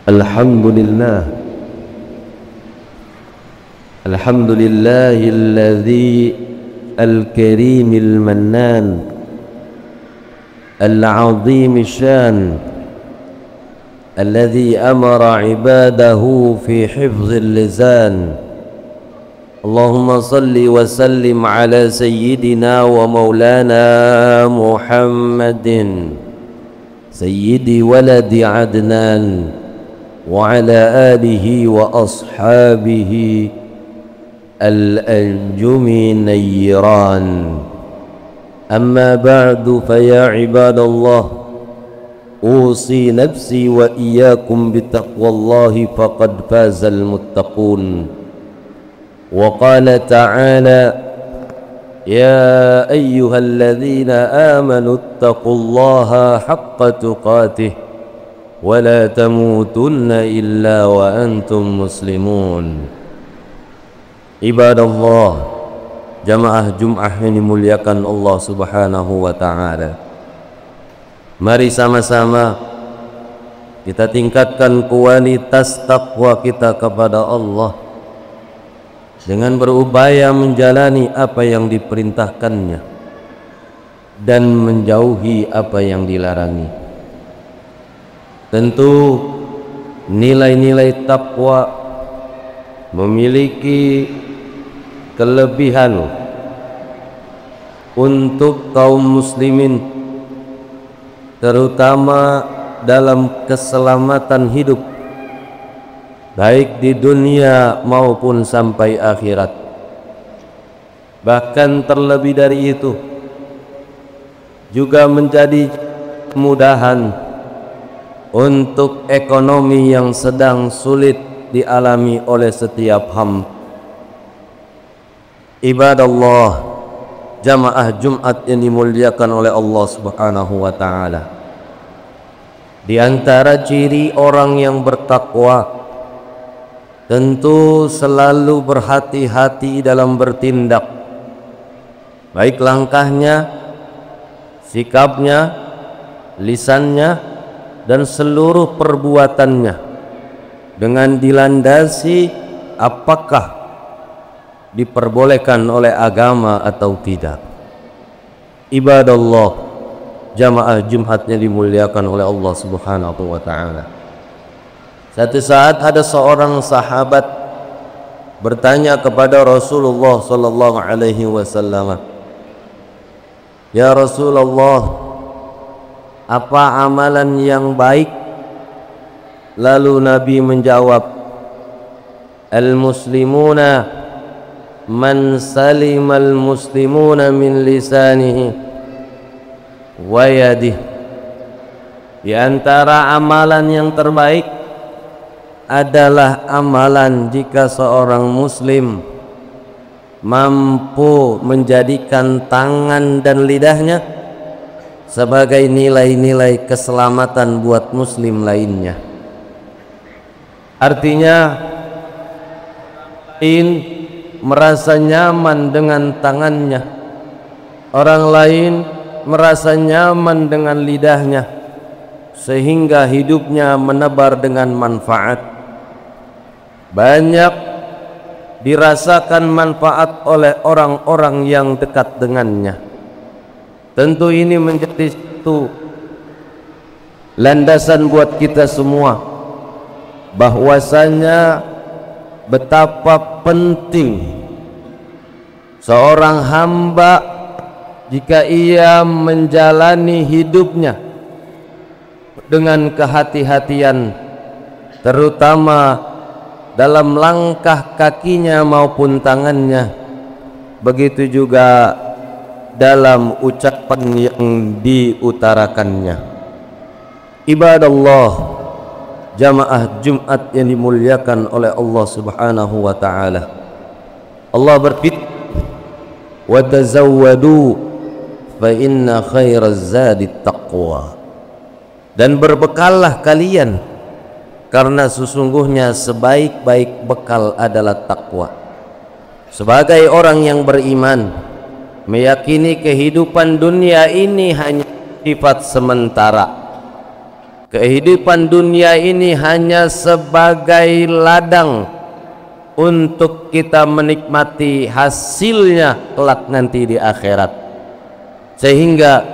Alhamdulillah Alhamdulillahilladzi al-karimil mannan al-azim syan alladzi amara ibadahu fi hifzil lisan. Allahumma salli wa sallim ala sayyidina wa maulana Muhammadin sayyidi waladi Adnan wa ala alihi wa ashabihi al-anjumi nayran. Amma ba'du, fa ya ibadallah, usi nafsi wa iyyakum bitaqwallahi faqad fazal muttaqun. Wa qala ta'ala ya ayyuhalladzina amanu ittaqullaha haqqa tuqatih wa la tamutunna illa wa antum muslimun. Ibadallah, jamaah Jum'ah yang dimuliakan Allah Subhanahu wa ta'ala, mari sama-sama kita tingkatkan kualitas takwa kita kepada Allah dengan berupaya menjalani apa yang diperintahkannya dan menjauhi apa yang dilarangi. Tentu nilai-nilai takwa memiliki kelebihan untuk kaum muslimin, terutama dalam keselamatan hidup, baik di dunia maupun sampai akhirat. Bahkan terlebih dari itu, juga menjadi kemudahan untuk ekonomi yang sedang sulit dialami oleh setiap hamba. Ibadallah, jamaah Jumat yang dimuliakan oleh Allah Subhanahu wa ta'ala, di antara ciri orang yang bertakwa tentu selalu berhati-hati dalam bertindak, baik langkahnya, sikapnya, lisannya, dan seluruh perbuatannya, dengan dilandasi apakah diperbolehkan oleh agama atau tidak. Ibadallah, jamaah Jumatnya dimuliakan oleh Allah Subhanahu wa ta'ala. Satu saat ada seorang sahabat bertanya kepada Rasulullah sallallahu alaihi wasallam, "Ya Rasulullah, apa amalan yang baik?" Lalu Nabi menjawab, "Al-muslimuna man salimal muslimuna min lisanihi wa yadihi." Di antara amalan yang terbaik adalah amalan jika seorang muslim mampu menjadikan tangan dan lidahnya sebagai nilai-nilai keselamatan buat muslim lainnya. Artinya, merasa nyaman dengan tangannya, orang lain merasa nyaman dengan lidahnya, sehingga hidupnya menebar dengan manfaat. Banyak dirasakan manfaat oleh orang-orang yang dekat dengannya. Tentu ini menjadi satu landasan buat kita semua, bahwasanya betapa penting seorang hamba jika ia menjalani hidupnya dengan kehati-hatian, terutama dalam langkah kakinya maupun tangannya, begitu juga dalam ucapan yang diutarakannya. Ibadallah, jamaah Jumat yang dimuliakan oleh Allah Subhanahu wa ta'ala, Allah berfirman, "Wa tazawwadu fa inna khairaz zadi taqwa." Dan berbekallah kalian, karena sesungguhnya sebaik-baik bekal adalah takwa. Sebagai orang yang beriman, meyakini kehidupan dunia ini hanya sifat sementara, kehidupan dunia ini hanya sebagai ladang untuk kita menikmati hasilnya kelak nanti di akhirat, sehingga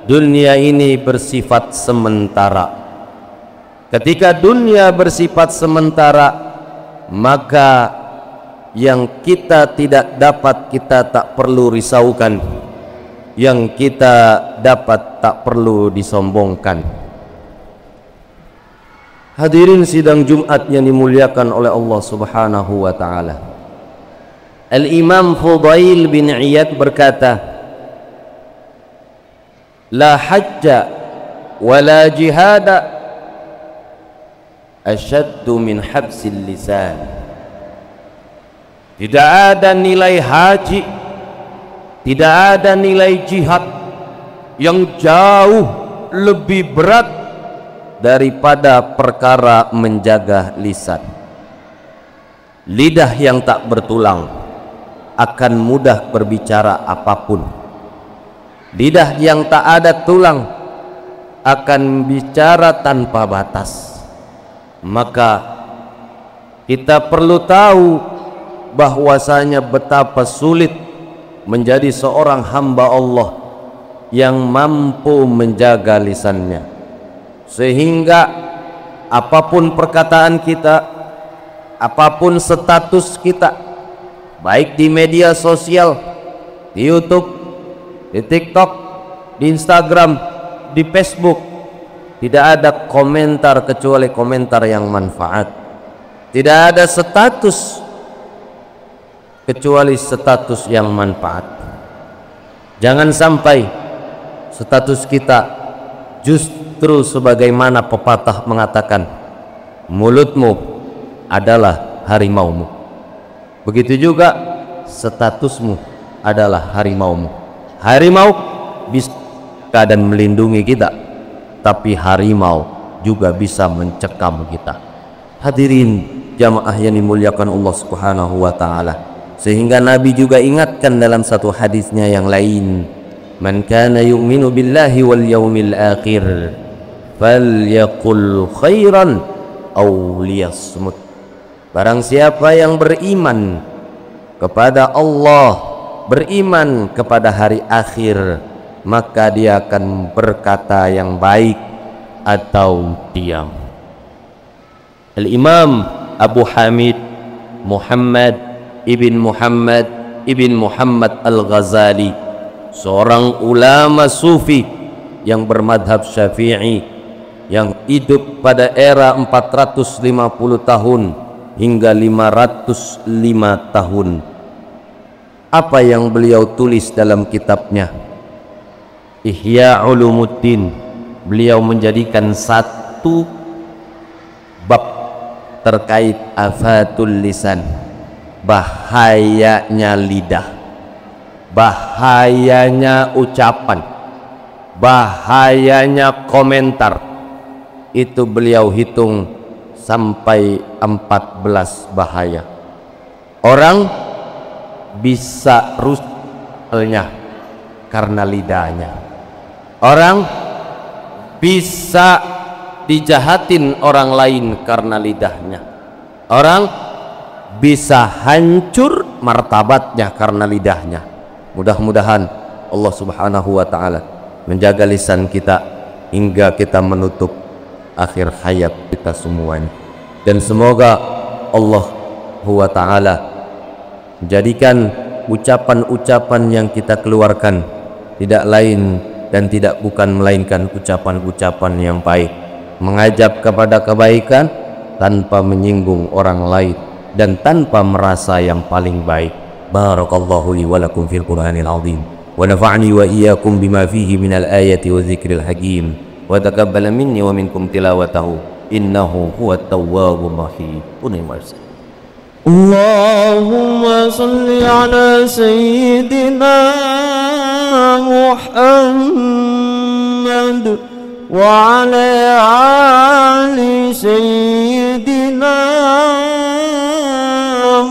dunia ini bersifat sementara. Ketika dunia bersifat sementara, maka yang kita tidak dapat kita tak perlu risaukan, yang kita dapat tak perlu disombongkan. Hadirin sidang Jumat yang dimuliakan oleh Allah Subhanahu wa taala. Al-Imam Fudail bin Iyad berkata, la hajja wa la jihada asyaddu min habsil lisan. Tidak ada nilai haji, tidak ada nilai jihad yang jauh lebih berat daripada perkara menjaga lisan. Lidah yang tak bertulang akan mudah berbicara apapun. Lidah yang tak ada tulang akan bicara tanpa batas. Maka kita perlu tahu bahwasanya betapa sulit menjadi seorang hamba Allah yang mampu menjaga lisannya, sehingga apapun perkataan kita, apapun status kita, baik di media sosial, di YouTube, di TikTok, di Instagram, di Facebook, tidak ada komentar kecuali komentar yang manfaat. Tidak ada status kecuali status yang manfaat. Jangan sampai status kita justru sebagaimana pepatah mengatakan, mulutmu adalah harimaumu. Begitu juga statusmu adalah harimaumu. Harimau bisa dan melindungi kita, tapi harimau juga bisa mencekam kita. Hadirin jamaah yang dimuliakan Allah Subhanahu wa taala, sehingga Nabi juga ingatkan dalam satu hadisnya yang lain, man kana yu'minu billahi wal yaumil akhir falyaqul khairan aw liyasmut. Barang siapa yang beriman kepada Allah, beriman kepada hari akhir, maka dia akan berkata yang baik atau diam. Al-Imam Abu Hamid Muhammad ibn Muhammad Al-Ghazali, seorang ulama sufi yang bermadhab Syafi'i, yang hidup pada era 450 tahun hingga 505 tahun. Apa yang beliau tulis dalam kitabnya Ihya Ulumuddin? Beliau menjadikan satu bab terkait afatul lisan, bahayanya lidah, bahayanya ucapan, bahayanya komentar. Itu beliau hitung sampai 14 bahaya. Orang bisa rusaknya karena lidahnya. Orang bisa dijahatin orang lain karena lidahnya. Orang bisa hancur martabatnya karena lidahnya. Mudah-mudahan Allah Subhanahu wa taala menjaga lisan kita hingga kita menutup akhir hayat kita semuanya. Dan semoga Allah wa taala menjadikan ucapan-ucapan yang kita keluarkan tidak lain dan tidak bukan melainkan ucapan-ucapan yang baik, mengajak kepada kebaikan tanpa menyinggung orang lain dan tanpa merasa yang paling baik. Barakallahu li wa lakum fil Qur'anil azim wa nafa'ani wa iyyakum bima fihi minal ayati wa dzikril hakim wa taqabbala minni wa minkum tilawatahu innahu huwat tawwabur rahim. Allahumma salli ala sayyidina Muhammad wa ala ali sayyidina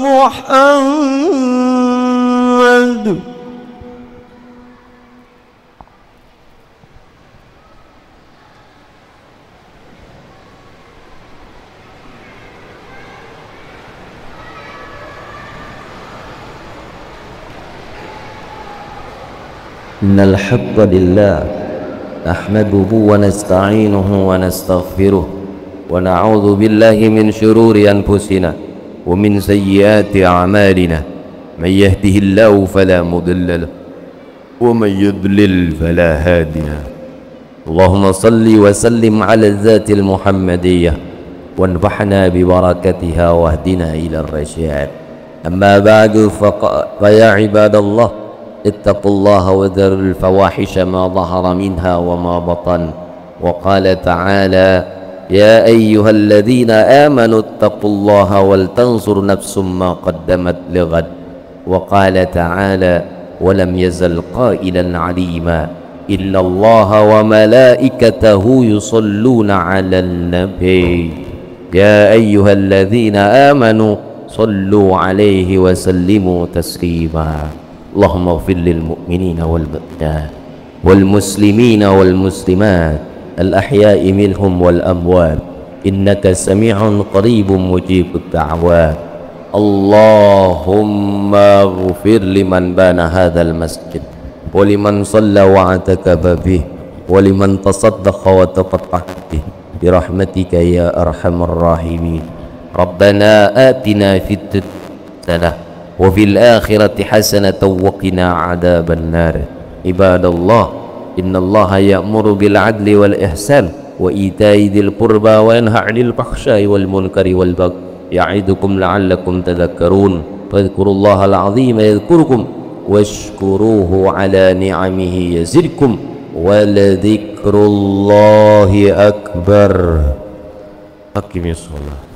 Muhammad. إن الحمد لله نحمده ونستعينه ونستغفره ونعوذ بالله من شرور أنفسنا ومن سيئات أعمالنا. من يهده الله فلا مضل له ومن يضلل فلا هادي له. اللهم صل وسلم على الذات المحمدية وانفعنا ببركتها واهدنا إلى الرشاد. أما بعد فيا عباد الله اتقوا الله وذروا الفواحش ما ظهر منها وما بطن. وقال تعالى يا أيها الذين آمنوا اتقوا الله ولتنظر نفس ما قدمت لغد. وقال تعالى ولم يزل قائلا عليما إن الله وملائكته يصلون على النبي يا أيها الذين آمنوا صلوا عليه وسلموا تسليما. اللهم اغفر للمؤمنين والمؤمنات والمسلمين والمسلمات الأحياء منهم والأموات إنك سميع قريب مجيب الدعوات. اللهم اغفر لمن بنى هذا المسجد ولمن صلى واعتكف به ولمن تصدق وتطهر به برحمتك يا أرحم الراحمين. ربنا آتنا في الدنيا حسنة وفي الآخرة حسنة وقنا عذاب النار. عباد الله إن الله يأمر بالعدل والإحسان وإيتاء ذي القربى وينهى عن الفحشاء والمنكر والبغي يعظكم لعلكم تذكرون. فاذكروا الله العظيم يذكركم واشكروه على نعمه يزدكم ولذكر الله أكبر. أقم الصلاة.